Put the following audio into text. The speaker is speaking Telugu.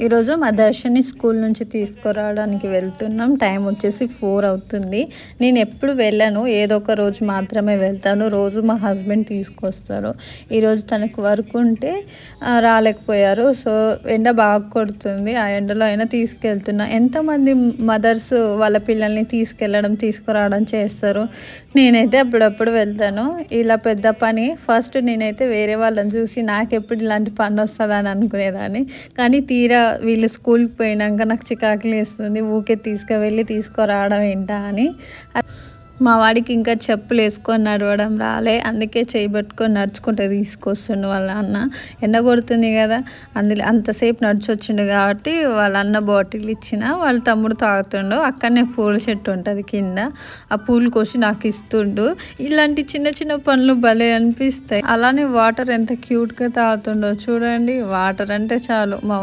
ఈరోజు మా దర్శని స్కూల్ నుంచి తీసుకురావడానికి వెళ్తున్నాం. టైం వచ్చేసి 4 అవుతుంది. నేను ఎప్పుడు వెళ్ళను, ఏదో ఒక రోజు మాత్రమే వెళ్తాను. రోజు మా హస్బెండ్ తీసుకొస్తారు. ఈరోజు తనకు వర్క్ ఉంటే రాలేకపోయారు. సో ఎండ బాగా కొడుతుంది, ఆ ఎండలో అయినా తీసుకెళ్తున్నా. ఎంతమంది మదర్స్ వాళ్ళ పిల్లల్ని తీసుకురావడం చేస్తారు. నేనైతే అప్పుడప్పుడు వెళ్తాను. ఇలా పెద్ద పని ఫస్ట్ నేనైతే వేరే వాళ్ళని చూసి నాకెప్పుడు ఇలాంటి పని వస్తుందని అనుకునేదాన్ని. కానీ తీరా వీళ్ళు స్కూల్కి పోయినాక నాకు చికాకులేస్తుంది, ఊకే తీసుకురావడం ఏంటా అని. మా వాడికి ఇంకా చెప్పులు వేసుకొని నడవడం రాలే, అందుకే చేయబట్టుకొని నడుచుకుంటూ తీసుకొస్తుండు వాళ్ళ అన్న. ఎండ కొడుతుంది కదా, అంతసేపు నడిచొచ్చిండు కాబట్టి వాళ్ళ అన్న బాటిల్ ఇచ్చిన, వాళ్ళ తమ్ముడు తాగుతుండు. అక్కడనే పూల చెట్టు ఉంటుంది కింద, ఆ పూలు కోసి నాకు ఇస్తుండు. ఇలాంటి చిన్న చిన్న పనులు భలే అనిపిస్తాయి. అలానే వాటర్ ఎంత క్యూట్గా తాగుతుండో చూడండి. వాటర్ అంటే చాలు మా